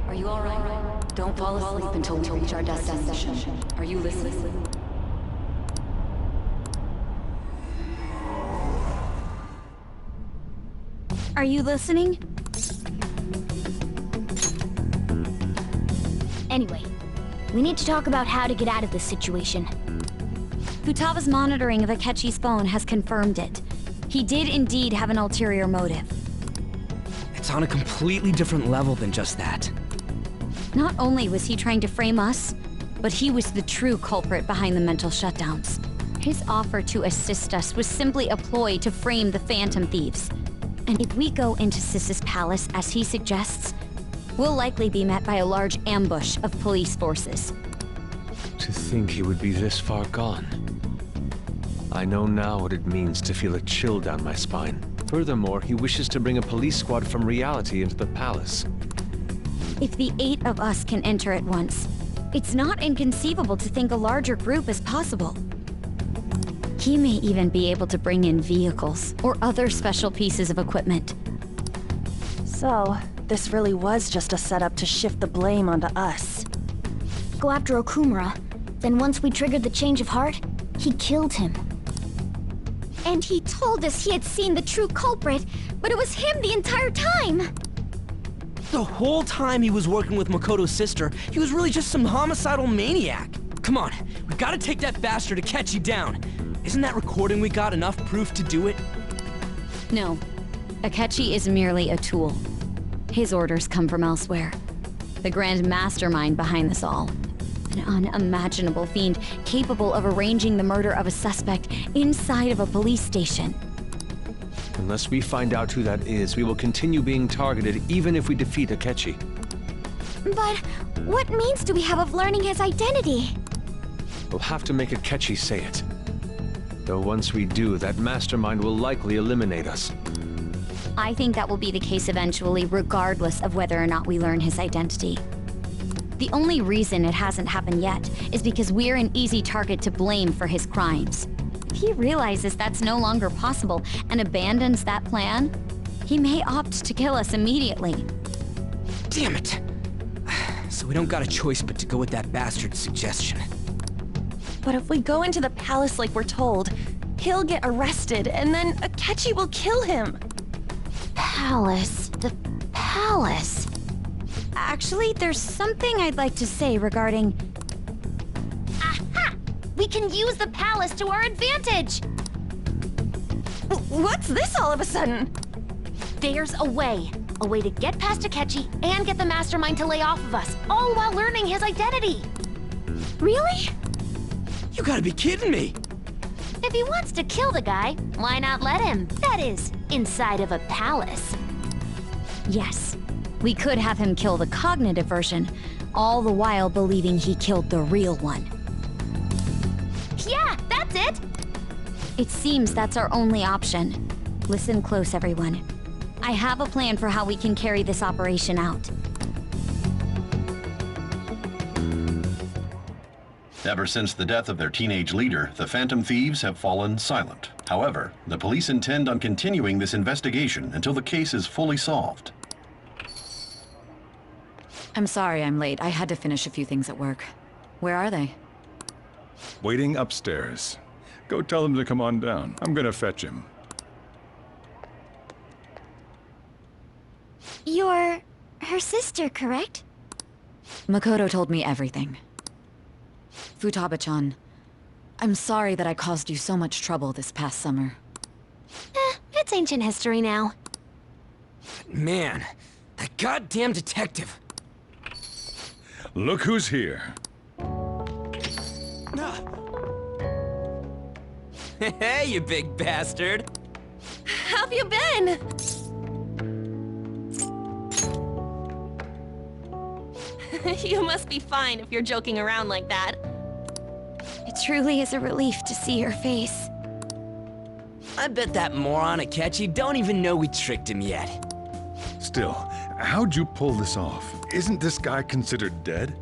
are you alright? Don't fall asleep until we reach our destination. Are you listening? Are you listening? Anyway, we need to talk about how to get out of this situation. Futaba's monitoring of Akechi's phone has confirmed it. He did indeed have an ulterior motive. It's on a completely different level than just that. Not only was he trying to frame us, but he was the true culprit behind the mental shutdowns. His offer to assist us was simply a ploy to frame the Phantom Thieves. And if we go into Sis's palace as he suggests, we'll likely be met by a large ambush of police forces. To think he would be this far gone. I know now what it means to feel a chill down my spine. Furthermore, he wishes to bring a police squad from reality into the palace. If the 8 of us can enter at once, it's not inconceivable to think a larger group is possible. He may even be able to bring in vehicles or other special pieces of equipment. So, this really was just a setup to shift the blame onto us. Go after Okumura, then once we triggered the change of heart, he killed him. And he told us he had seen the true culprit, but it was him the entire time! The whole time he was working with Makoto's sister, he was really just some homicidal maniac. Come on, we gotta take that bastard Akechi down. Isn't that recording we got enough proof to do it? No. Akechi is merely a tool. His orders come from elsewhere. The grand mastermind behind this all. An unimaginable fiend capable of arranging the murder of a suspect inside of a police station. Unless we find out who that is, we will continue being targeted even if we defeat Akechi. But what means do we have of learning his identity? We'll have to make Akechi say it. Though once we do, that mastermind will likely eliminate us. I think that will be the case eventually, regardless of whether or not we learn his identity. The only reason it hasn't happened yet is because we're an easy target to blame for his crimes. If he realizes that's no longer possible and abandons that plan, he may opt to kill us immediately. Damn it! So we don't got a choice but to go with that bastard's suggestion. But if we go into the palace like we're told, he'll get arrested, and then Akechi will kill him. Palace. The palace. Actually, there's something I'd like to say regarding... Aha! We can use the palace to our advantage! What's this all of a sudden? There's a way. A way to get past Akechi and get the mastermind to lay off of us, all while learning his identity. Really? You gotta be kidding me! If he wants to kill the guy, why not let him? That is, inside of a palace. Yes, we could have him kill the cognitive version, all the while believing he killed the real one. Yeah, that's it! It seems that's our only option. Listen close, everyone. I have a plan for how we can carry this operation out. Ever since the death of their teenage leader, the Phantom Thieves have fallen silent. However, the police intend on continuing this investigation until the case is fully solved. I'm sorry I'm late. I had to finish a few things at work. Where are they? Waiting upstairs. Go tell them to come on down. I'm gonna fetch him. You're... her sister, correct? Makoto told me everything. Futaba-chan, I'm sorry that I caused you so much trouble this past summer. It's ancient history now. Man, that goddamn detective. Look who's here. Hey, you big bastard! How've you been? You must be fine if you're joking around like that. It truly is a relief to see your face. I bet that moron Akechi don't even know we tricked him yet. Still, how'd you pull this off? Isn't this guy considered dead?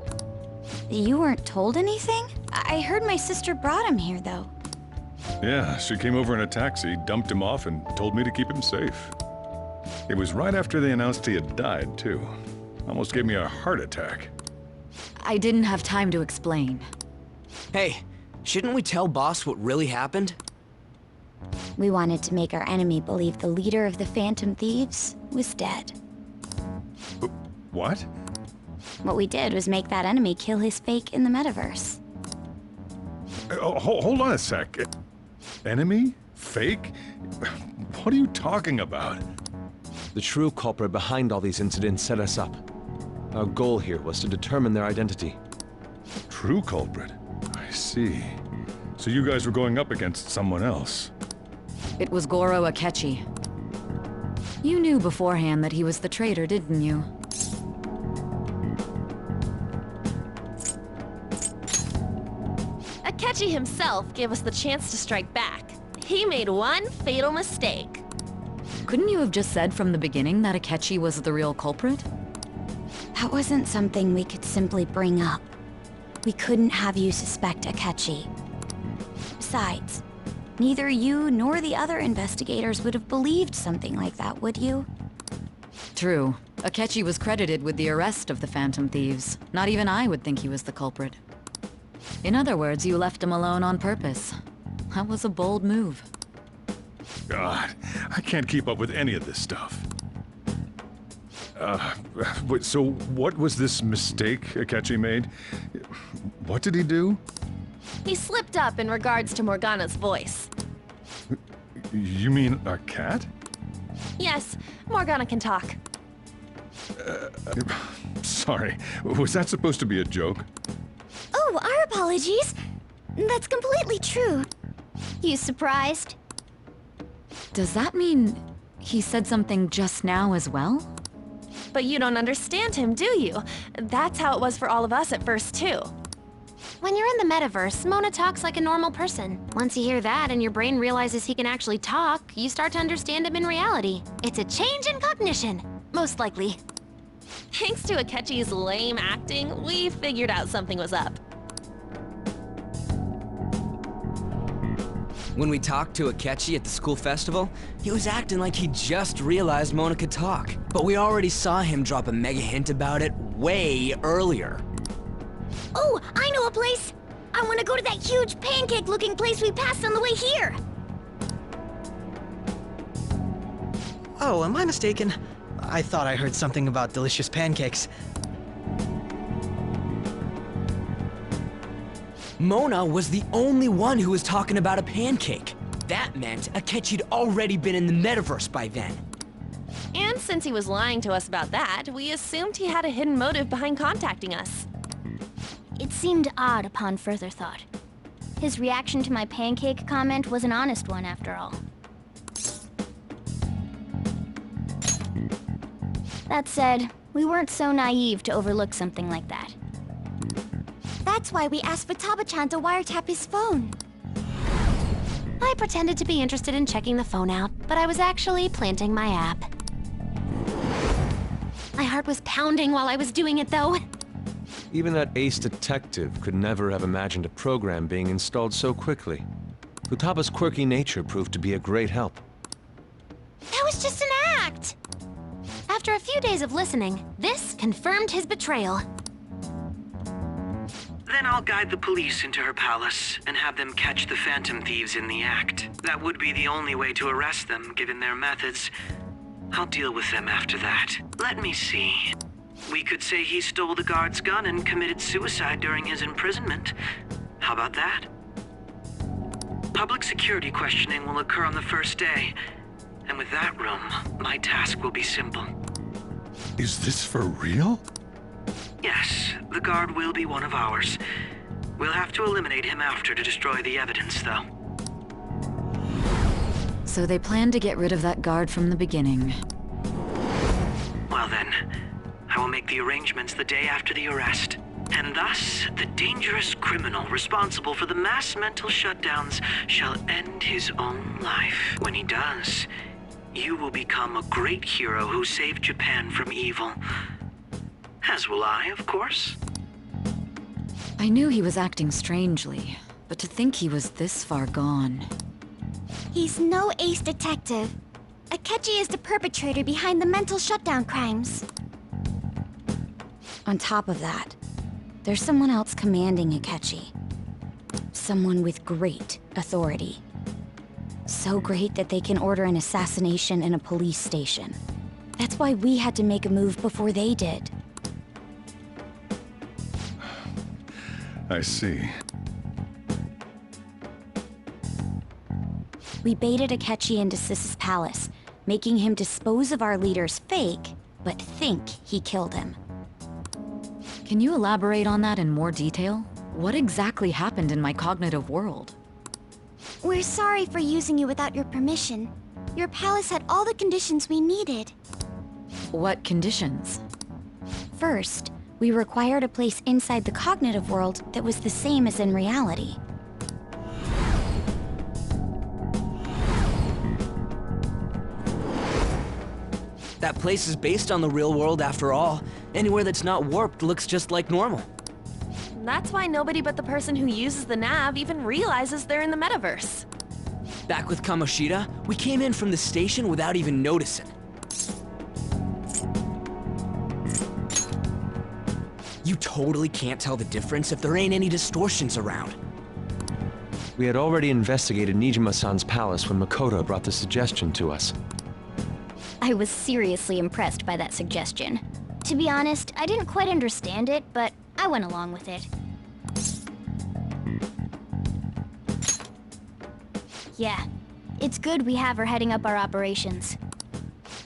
You weren't told anything? I heard my sister brought him here, though. Yeah, she came over in a taxi, dumped him off, and told me to keep him safe. It was right after they announced he had died, too. Almost gave me a heart attack. I didn't have time to explain. Hey, shouldn't we tell Boss what really happened? We wanted to make our enemy believe the leader of the Phantom Thieves was dead. What? What we did was make that enemy kill his fake in the metaverse. Hold on a sec. Enemy? Fake? What are you talking about? The true culprit behind all these incidents set us up. Our goal here was to determine their identity. True culprit? I see. So you guys were going up against someone else. It was Goro Akechi. You knew beforehand that he was the traitor, didn't you? Akechi himself gave us the chance to strike back. He made one fatal mistake. Couldn't you have just said from the beginning that Akechi was the real culprit? That wasn't something we could simply bring up. We couldn't have you suspect Akechi. Besides, neither you nor the other investigators would have believed something like that, would you? True. Akechi was credited with the arrest of the Phantom Thieves. Not even I would think he was the culprit. In other words, you left him alone on purpose. That was a bold move. God, I can't keep up with any of this stuff. So what was this mistake Akechi made? What did he do? He slipped up in regards to Morgana's voice. You mean a cat? Yes, Morgana can talk. Sorry, was that supposed to be a joke? Oh, our apologies. That's completely true. You surprised? Does that mean he said something just now as well? But you don't understand him, do you? That's how it was for all of us at first, too. When you're in the metaverse, Mona talks like a normal person. Once you hear that and your brain realizes he can actually talk, you start to understand him in reality. It's a change in cognition, most likely. Thanks to Akechi's lame acting, we figured out something was up. When we talked to Akechi at the school festival, he was acting like he just realized Mona could talk. But we already saw him drop a mega hint about it way earlier. Oh, I know a place! I want to go to that huge pancake-looking place we passed on the way here! Oh, am I mistaken? I thought I heard something about delicious pancakes. Mona was the only one who was talking about a pancake. That meant Akechi'd already been in the metaverse by then. And since he was lying to us about that, we assumed he had a hidden motive behind contacting us. It seemed odd upon further thought. His reaction to my pancake comment was an honest one, after all. That said, we weren't so naive to overlook something like that. That's why we asked Futaba-chan to wiretap his phone. I pretended to be interested in checking the phone out, but I was actually planting my app. My heart was pounding while I was doing it, though. Even that ace detective could never have imagined a program being installed so quickly. Futaba's quirky nature proved to be a great help. That was just an act! After a few days of listening, this confirmed his betrayal. Then I'll guide the police into her palace and have them catch the Phantom Thieves in the act. That would be the only way to arrest them, given their methods. I'll deal with them after that. Let me see. We could say he stole the guard's gun and committed suicide during his imprisonment. How about that? Public security questioning will occur on the first day. And with that room, my task will be simple. Is this for real? Yes, the guard will be one of ours. We'll have to eliminate him after to destroy the evidence, though. So they planned to get rid of that guard from the beginning. Well then, I will make the arrangements the day after the arrest. And thus, the dangerous criminal responsible for the mass mental shutdowns shall end his own life. When he does, you will become a great hero who saved Japan from evil. As will I, of course. I knew he was acting strangely, but to think he was this far gone. He's no ace detective. Akechi is the perpetrator behind the mental shutdown crimes. On top of that, there's someone else commanding Akechi. Someone with great authority. So great that they can order an assassination in a police station. That's why we had to make a move before they did. I see. We baited Akechi into Sis's palace, making him dispose of our leader's fake, but think he killed him. Can you elaborate on that in more detail? What exactly happened in my cognitive world? We're sorry for using you without your permission. Your palace had all the conditions we needed. What conditions? First, we required a place inside the cognitive world that was the same as in reality. That place is based on the real world after all. Anywhere that's not warped looks just like normal. That's why nobody but the person who uses the nav even realizes they're in the metaverse. Back with Kamoshida, we came in from the station without even noticing. You totally can't tell the difference if there ain't any distortions around. We had already investigated Nijima-san's palace when Makoto brought the suggestion to us. I was seriously impressed by that suggestion. To be honest, I didn't quite understand it, but I went along with it. Yeah, it's good we have her heading up our operations.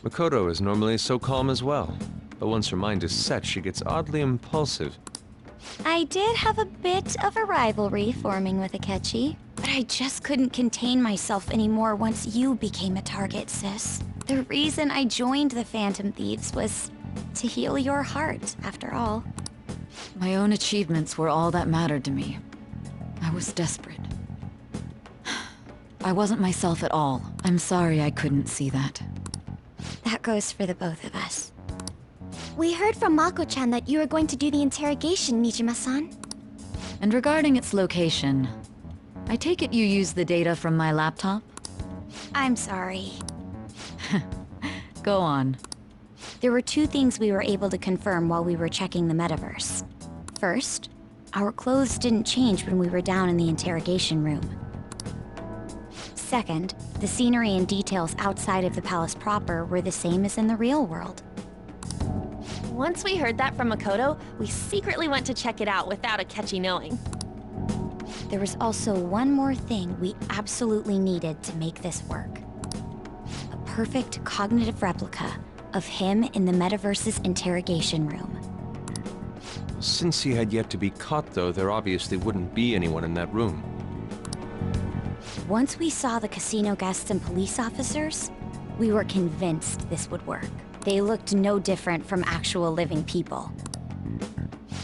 Makoto is normally so calm as well, but once her mind is set, she gets oddly impulsive. I did have a bit of a rivalry forming with Akechi, but I just couldn't contain myself anymore once you became a target, sis. The reason I joined the Phantom Thieves was to heal your heart, after all. My own achievements were all that mattered to me. I was desperate. I wasn't myself at all. I'm sorry I couldn't see that. That goes for the both of us. We heard from Mako-chan that you were going to do the interrogation, Nijima-san. And regarding its location, I take it you used the data from my laptop? I'm sorry. Go on. There were two things we were able to confirm while we were checking the metaverse. First, our clothes didn't change when we were down in the interrogation room. Second, the scenery and details outside of the palace proper were the same as in the real world. Once we heard that from Makoto, we secretly went to check it out without Akechi knowing. There was also one more thing we absolutely needed to make this work. A perfect cognitive replica of him in the metaverse's interrogation room. Since he had yet to be caught, though, there obviously wouldn't be anyone in that room. Once we saw the casino guests and police officers, we were convinced this would work. They looked no different from actual living people.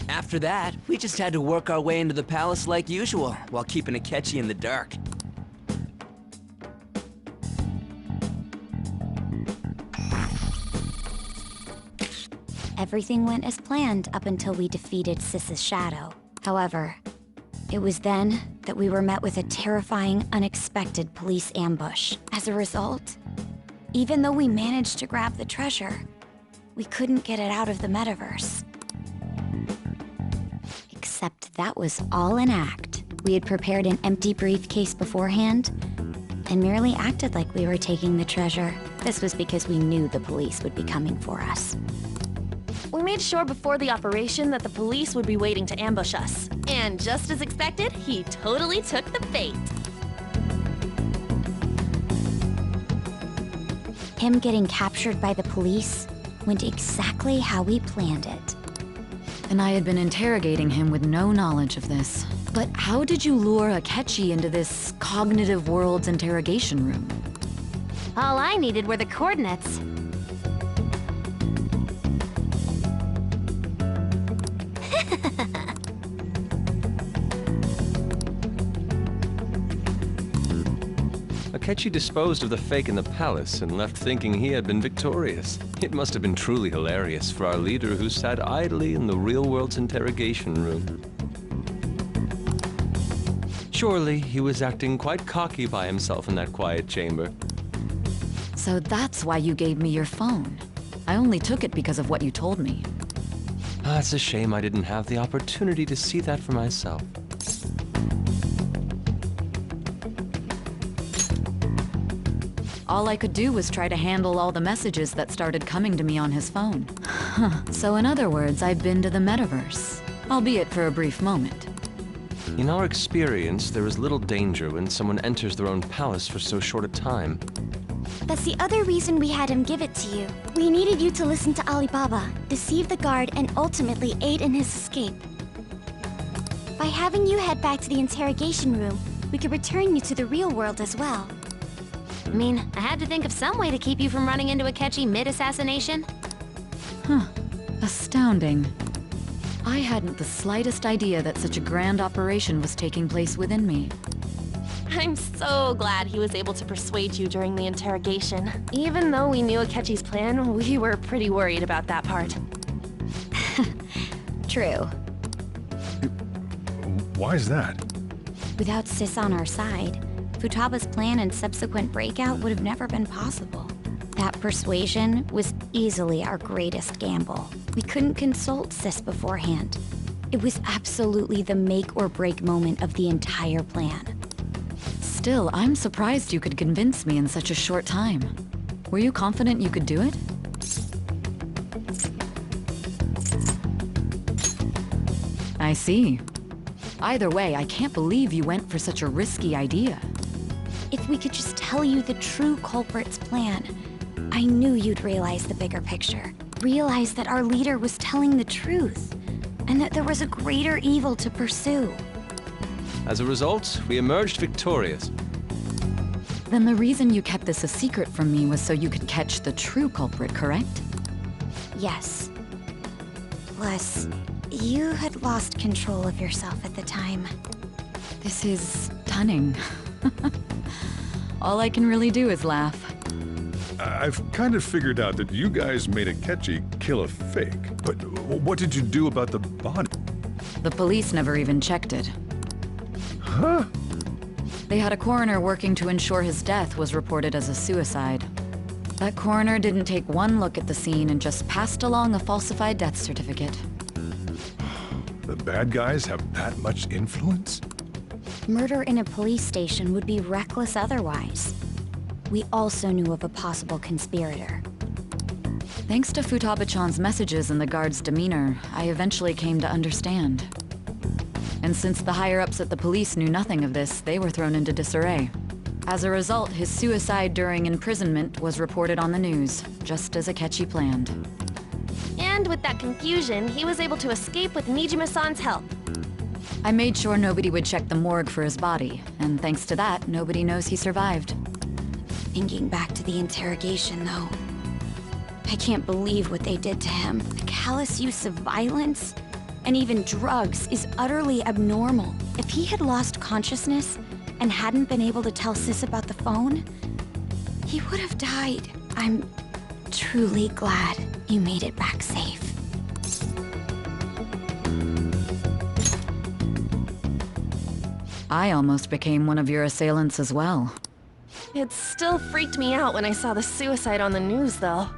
After that, we just had to work our way into the palace like usual, while keeping Akechi in the dark. Everything went as planned up until we defeated Sis's shadow. However, it was then that we were met with a terrifying, unexpected police ambush. As a result, even though we managed to grab the treasure, we couldn't get it out of the metaverse. Except that was all an act. We had prepared an empty briefcase beforehand and merely acted like we were taking the treasure. This was because we knew the police would be coming for us. We made sure before the operation that the police would be waiting to ambush us. And just as expected, he totally took the bait. Him getting captured by the police went exactly how we planned it. And I had been interrogating him with no knowledge of this. But how did you lure Akechi into this cognitive world's interrogation room? All I needed were the coordinates. Akechi disposed of the fake in the palace and left thinking he had been victorious. It must have been truly hilarious for our leader who sat idly in the real world's interrogation room. Surely he was acting quite cocky by himself in that quiet chamber. So that's why you gave me your phone. I only took it because of what you told me. It's a shame I didn't have the opportunity to see that for myself. All I could do was try to handle all the messages that started coming to me on his phone. So in other words, I've been to the metaverse, albeit for a brief moment. In our experience, there is little danger when someone enters their own palace for so short a time. That's the other reason we had him give it to you. We needed you to listen to Alibaba, deceive the guard, and ultimately aid in his escape. By having you head back to the interrogation room, we could return you to the real world as well. I mean, I had to think of some way to keep you from running into Akechi mid-assassination. Astounding. I hadn't the slightest idea that such a grand operation was taking place within me. I'm so glad he was able to persuade you during the interrogation. Even though we knew Akechi's plan, we were pretty worried about that part. True. Why's that? Without Sis on our side, Futaba's plan and subsequent breakout would have never been possible. That persuasion was easily our greatest gamble. We couldn't consult Sis beforehand. It was absolutely the make or break moment of the entire plan. Still, I'm surprised you could convince me in such a short time. Were you confident you could do it? I see. Either way, I can't believe you went for such a risky idea. If we could just tell you the true culprit's plan, I knew you'd realize the bigger picture. Realize that our leader was telling the truth, and that there was a greater evil to pursue. As a result, we emerged victorious. Then the reason you kept this a secret from me was so you could catch the true culprit, correct? Yes. Plus, you had lost control of yourself at the time. This is stunning. All I can really do is laugh. I've kind of figured out that you guys made Akechi kill a fake. But what did you do about the body? The police never even checked it. Huh? They had a coroner working to ensure his death was reported as a suicide. That coroner didn't take one look at the scene and just passed along a falsified death certificate. The bad guys have that much influence? Murder in a police station would be reckless otherwise. We also knew of a possible conspirator. Thanks to Futaba-chan's messages and the guard's demeanor, I eventually came to understand. And since the higher-ups at the police knew nothing of this, they were thrown into disarray. As a result, his suicide during imprisonment was reported on the news, just as Akechi planned. And with that confusion, he was able to escape with Nijima-san's help. I made sure nobody would check the morgue for his body, and thanks to that, nobody knows he survived. Thinking back to the interrogation, though, I can't believe what they did to him. The callous use of violence, and even drugs, is utterly abnormal. If he had lost consciousness and hadn't been able to tell Sis about the phone, he would have died. I'm truly glad you made it back safe. I almost became one of your assailants as well. It still freaked me out when I saw the suicide on the news, though.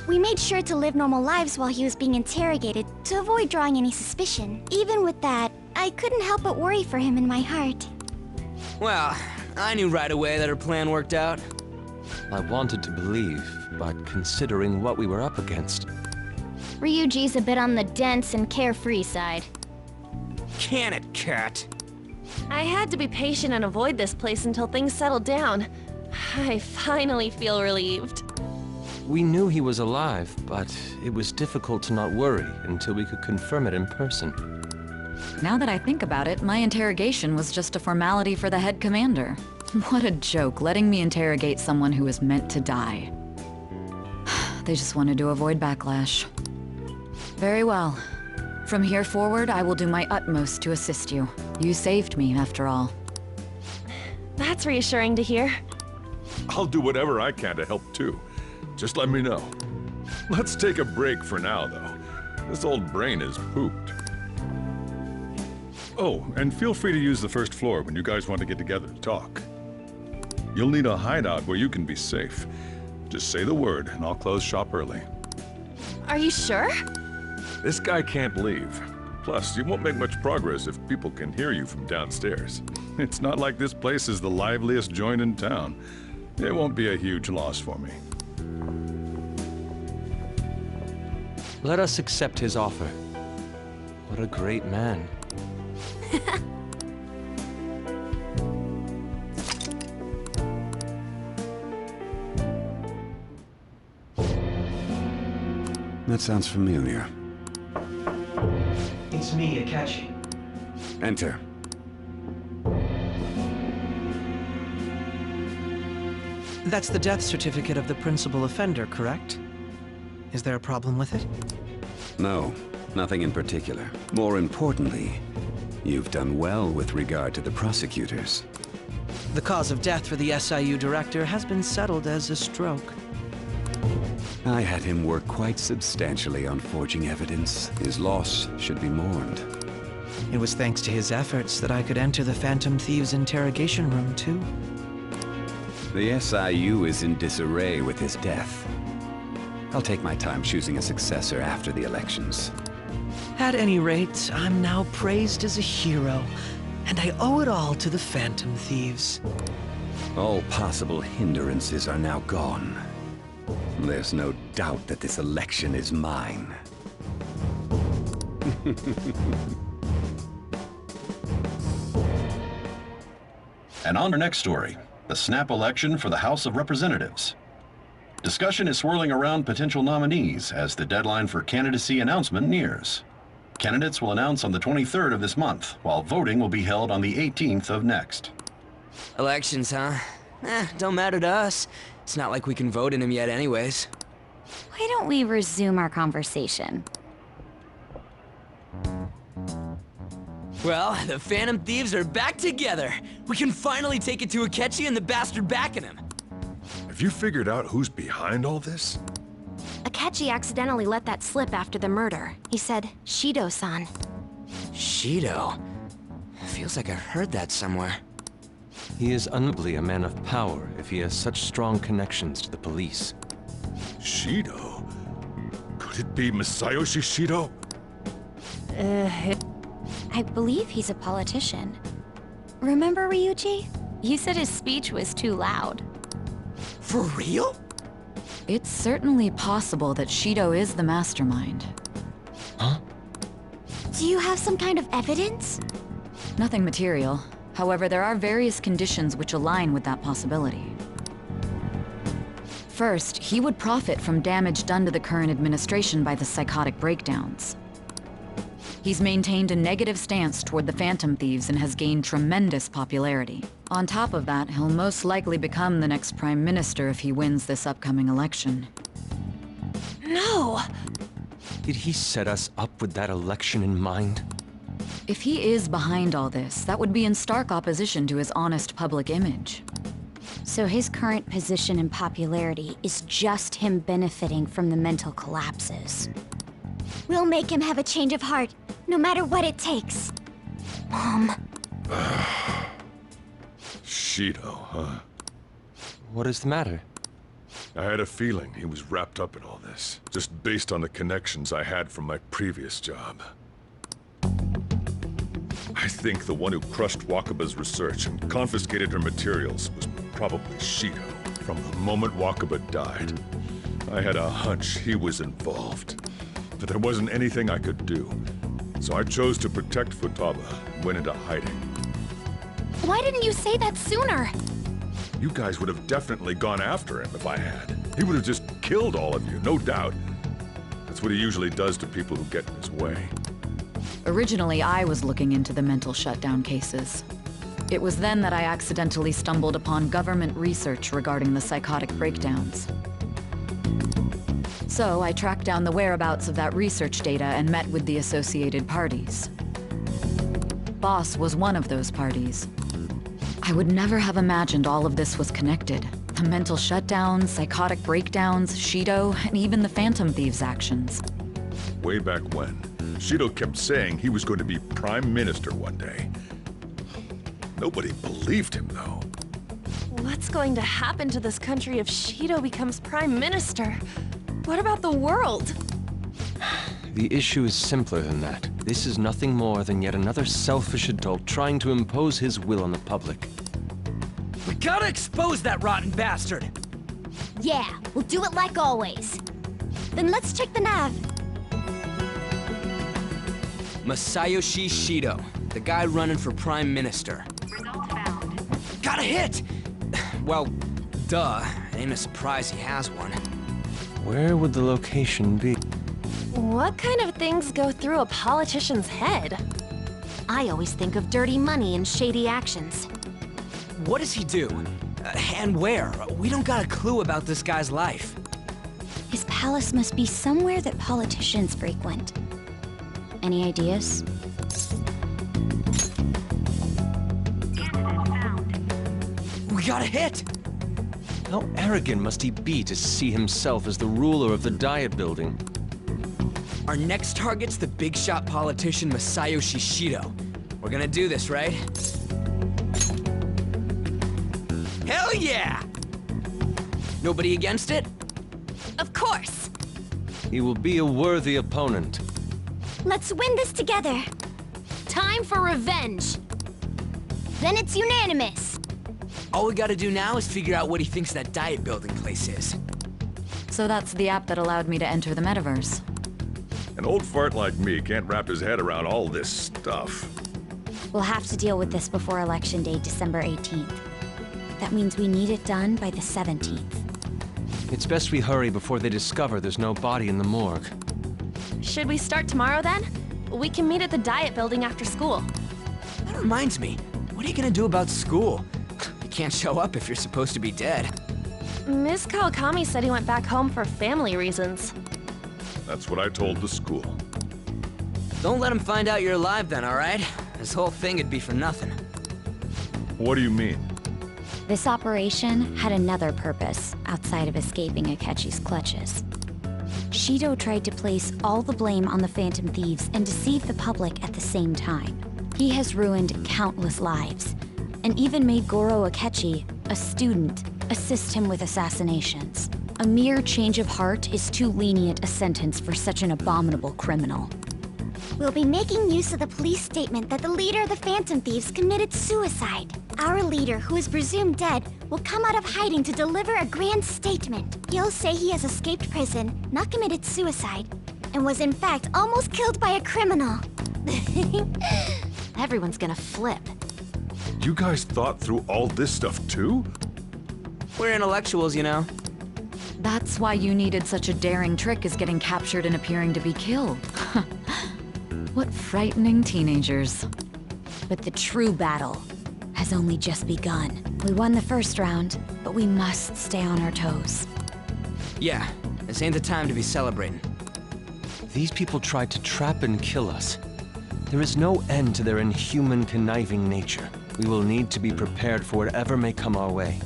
We made sure to live normal lives while he was being interrogated to avoid drawing any suspicion. Even with that, I couldn't help but worry for him in my heart. Well, I knew right away that her plan worked out. I wanted to believe, but considering what we were up against... Ryuji's a bit on the dense and carefree side. Can it, Cat? I had to be patient and avoid this place until things settled down. I finally feel relieved. We knew he was alive, but it was difficult to not worry until we could confirm it in person. Now that I think about it, my interrogation was just a formality for the head commander. What a joke, letting me interrogate someone who was meant to die. They just wanted to avoid backlash. Very well. From here forward, I will do my utmost to assist you. You saved me, after all. That's reassuring to hear. I'll do whatever I can to help too. Just let me know. Let's take a break for now, though. This old brain is pooped. Oh, and feel free to use the first floor when you guys want to get together to talk. You'll need a hideout where you can be safe. Just say the word, and I'll close shop early. Are you sure? This guy can't leave. Plus, you won't make much progress if people can hear you from downstairs. It's not like this place is the liveliest joint in town. It won't be a huge loss for me. Let us accept his offer. What a great man. That sounds familiar. It's me, Akechi. Enter. That's the death certificate of the principal offender, correct? Is there a problem with it? No, nothing in particular. More importantly, you've done well with regard to the prosecutors. The cause of death for the SIU director has been settled as a stroke. I had him work quite substantially on forging evidence. His loss should be mourned. It was thanks to his efforts that I could enter the Phantom Thieves' interrogation room, too. The SIU is in disarray with his death. I'll take my time choosing a successor after the elections. At any rate, I'm now praised as a hero, and I owe it all to the Phantom Thieves. All possible hindrances are now gone. There's no doubt that this election is mine. And on to our next story, the snap election for the House of Representatives. Discussion is swirling around potential nominees as the deadline for candidacy announcement nears. Candidates will announce on the 23rd of this month, while voting will be held on the 18th of next. Elections, huh? Don't matter to us. It's not like we can vote in them yet anyways. Why don't we resume our conversation? Well, the Phantom Thieves are back together. We can finally take it to Akechi and the bastard backing him. Have you figured out who's behind all this? Akechi accidentally let that slip after the murder. He said, Shido-san. Shido? Feels like I've heard that somewhere. He is undoubtedly a man of power if he has such strong connections to the police. Shido? Could it be Masayoshi Shido? I believe he's a politician. Remember, Ryuji? You said his speech was too loud. For real? It's certainly possible that Shido is the mastermind. Huh? Do you have some kind of evidence? Nothing material. However, there are various conditions which align with that possibility. First, he would profit from damage done to the current administration by the psychotic breakdowns. He's maintained a negative stance toward the Phantom Thieves and has gained tremendous popularity. On top of that, he'll most likely become the next Prime Minister if he wins this upcoming election. No! Did he set us up with that election in mind? If he is behind all this, that would be in stark opposition to his honest public image. So his current position and popularity is just him benefiting from the mental collapses. We'll make him have a change of heart, no matter what it takes. Mom. Shido, huh? What is the matter? I had a feeling he was wrapped up in all this, just based on the connections I had from my previous job. I think the one who crushed Wakaba's research and confiscated her materials was probably Shido. From the moment Wakaba died, I had a hunch he was involved. But there wasn't anything I could do. So I chose to protect Futaba and went into hiding. Why didn't you say that sooner? You guys would have definitely gone after him if I had. He would have just killed all of you, no doubt. That's what he usually does to people who get in his way. Originally, I was looking into the mental shutdown cases. It was then that I accidentally stumbled upon government research regarding the psychotic breakdowns. So I tracked down the whereabouts of that research data and met with the associated parties. Boss was one of those parties. I would never have imagined all of this was connected. The mental shutdowns, psychotic breakdowns, Shido, and even the Phantom Thieves' actions. Way back when, Shido kept saying he was going to be Prime Minister one day. Nobody believed him, though. What's going to happen to this country if Shido becomes Prime Minister? What about the world? The issue is simpler than that. This is nothing more than yet another selfish adult trying to impose his will on the public. We gotta expose that rotten bastard! Yeah, we'll do it like always. Then let's check the nav. Masayoshi Shido, the guy running for Prime Minister. Results found. Got a hit! Well, duh. Ain't a surprise he has one. Where would the location be? What kind of things go through a politician's head? I always think of dirty money and shady actions. What does he do? And where? We don't got a clue about this guy's life. His palace must be somewhere that politicians frequent. Any ideas? We got a hit! How arrogant must he be to see himself as the ruler of the Diet Building? Our next target's the big shot politician Masayoshi Shido. We're gonna do this, right? Hell yeah! Nobody against it? Of course! He will be a worthy opponent. Let's win this together. Time for revenge! Then it's unanimous. All we gotta do now is figure out what he thinks that Diet Building place is. So that's the app that allowed me to enter the metaverse. An old fart like me can't wrap his head around all this stuff. We'll have to deal with this before Election Day, December 18th. That means we need it done by the 17th. It's best we hurry before they discover there's no body in the morgue. Should we start tomorrow then? We can meet at the Diet Building after school. That reminds me, what are you gonna do about school? You can't show up if you're supposed to be dead. Ms. Kawakami said he went back home for family reasons. That's what I told the school. Don't let him find out you're alive then, alright? This whole thing would be for nothing. What do you mean? This operation had another purpose outside of escaping Akechi's clutches. Shido tried to place all the blame on the Phantom Thieves and deceive the public at the same time. He has ruined countless lives, and even made Goro Akechi, a student, assist him with assassinations. A mere change of heart is too lenient a sentence for such an abominable criminal. We'll be making use of the police statement that the leader of the Phantom Thieves committed suicide. Our leader, who is presumed dead, will come out of hiding to deliver a grand statement. He'll say he has escaped prison, not committed suicide, and was in fact almost killed by a criminal. Everyone's gonna flip. You guys thought through all this stuff too? We're intellectuals, you know. That's why you needed such a daring trick as getting captured and appearing to be killed. What frightening teenagers. But the true battle has only just begun. We won the first round, but we must stay on our toes. Yeah, this ain't the time to be celebrating. These people tried to trap and kill us. There is no end to their inhuman, conniving nature. We will need to be prepared for whatever may come our way.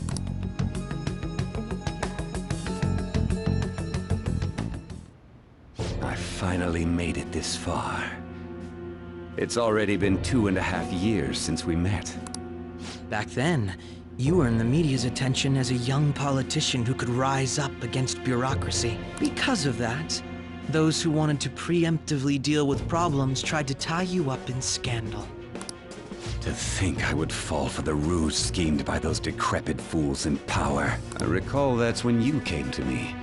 I finally made it this far. It's already been 2.5 years since we met. Back then, you earned the media's attention as a young politician who could rise up against bureaucracy. Because of that, those who wanted to preemptively deal with problems tried to tie you up in scandal. To think I would fall for the ruse schemed by those decrepit fools in power. I recall that's when you came to me.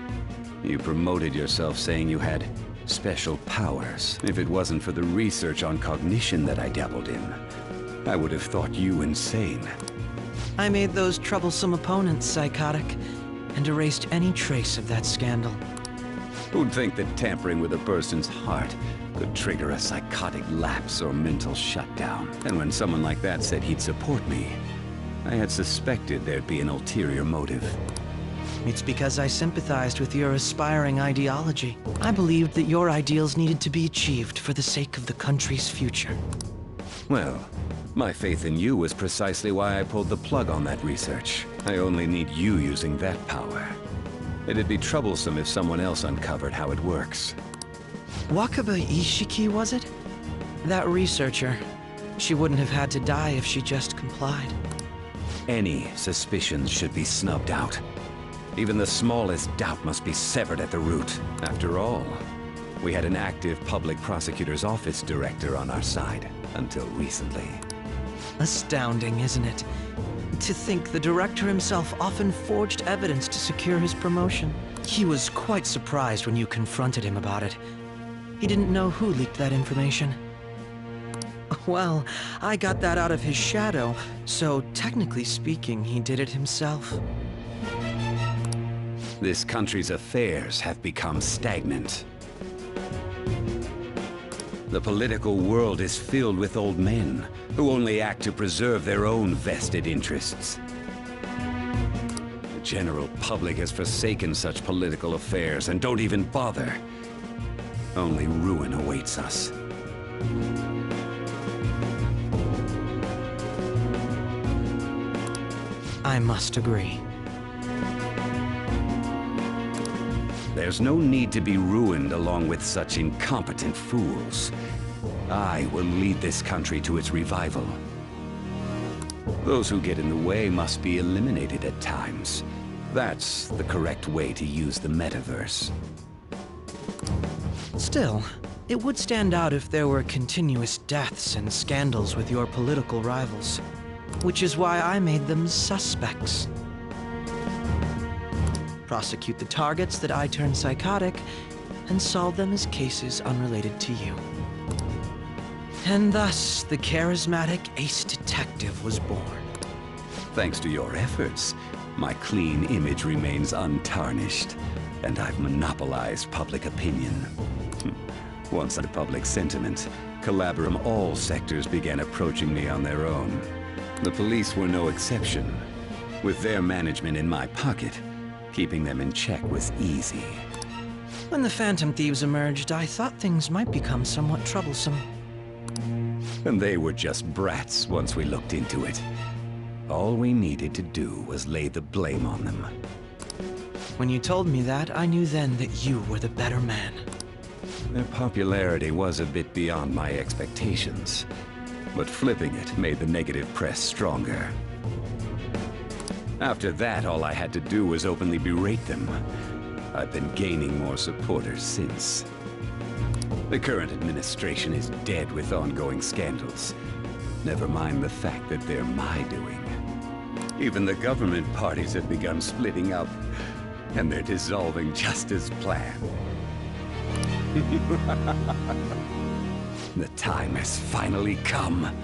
You promoted yourself saying you had special powers. If it wasn't for the research on cognition that I dabbled in, I would have thought you insane. I made those troublesome opponents psychotic, and erased any trace of that scandal. Who'd think that tampering with a person's heart could trigger a psychotic lapse or mental shutdown? And when someone like that said he'd support me, I had suspected there'd be an ulterior motive. It's because I sympathized with your aspiring ideology. I believed that your ideals needed to be achieved for the sake of the country's future. Well, my faith in you was precisely why I pulled the plug on that research. I only need you using that power. It'd be troublesome if someone else uncovered how it works. Wakaba Ishiki, was it? That researcher. She wouldn't have had to die if she just complied. Any suspicions should be snubbed out. Even the smallest doubt must be severed at the root. After all, We had an active public prosecutor's office director on our side, until recently. Astounding, isn't it? To think the director himself often forged evidence to secure his promotion. He was quite surprised when you confronted him about it. He didn't know who leaked that information. Well, I got that out of his shadow, so technically speaking, he did it himself. This country's affairs have become stagnant. The political world is filled with old men who only act to preserve their own vested interests. The general public has forsaken such political affairs and don't even bother. Only ruin awaits us. I must agree. There's no need to be ruined along with such incompetent fools. I will lead this country to its revival. Those who get in the way must be eliminated at times. That's the correct way to use the metaverse. Still, it would stand out if there were continuous deaths and scandals with your political rivals. Which is why I made them suspects. Prosecute the targets that I turn psychotic, and solve them as cases unrelated to you. And thus, the charismatic ace detective was born. Thanks to your efforts, my clean image remains untarnished, and I've monopolized public opinion. Once under public sentiment, collaborators from all sectors began approaching me on their own. The police were no exception. With their management in my pocket, keeping them in check was easy. When the Phantom Thieves emerged, I thought things might become somewhat troublesome. And they were just brats once we looked into it. All we needed to do was lay the blame on them. When you told me that, I knew then that you were the better man. Their popularity was a bit beyond my expectations, but flipping it made the negative press stronger. After that, all I had to do was openly berate them. I've been gaining more supporters since. The current administration is dead with ongoing scandals. Never mind the fact that they're my doing. Even the government parties have begun splitting up, and they're dissolving just as planned. The time has finally come.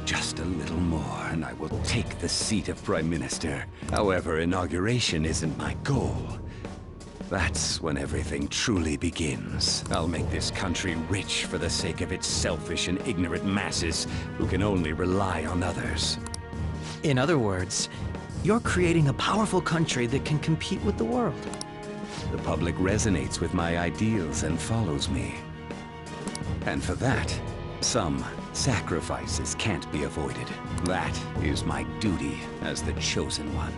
Just a little more, and I will take the seat of Prime Minister. However, inauguration isn't my goal. That's when everything truly begins. I'll make this country rich for the sake of its selfish and ignorant masses who can only rely on others. In other words, you're creating a powerful country that can compete with the world. The public resonates with my ideals and follows me. And for that, some sacrifices can't be avoided. That is my duty as the chosen one.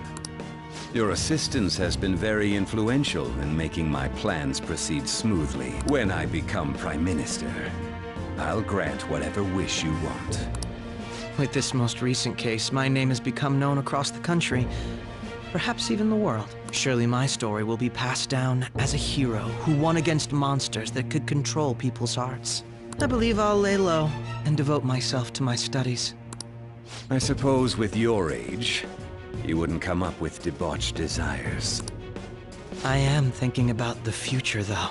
Your assistance has been very influential in making my plans proceed smoothly. When I become Prime Minister, I'll grant whatever wish you want. With this most recent case, my name has become known across the country, perhaps even the world. Surely my story will be passed down as a hero who won against monsters that could control people's hearts. I believe I'll lay low and devote myself to my studies. I suppose with your age, you wouldn't come up with debauched desires. I am thinking about the future, though.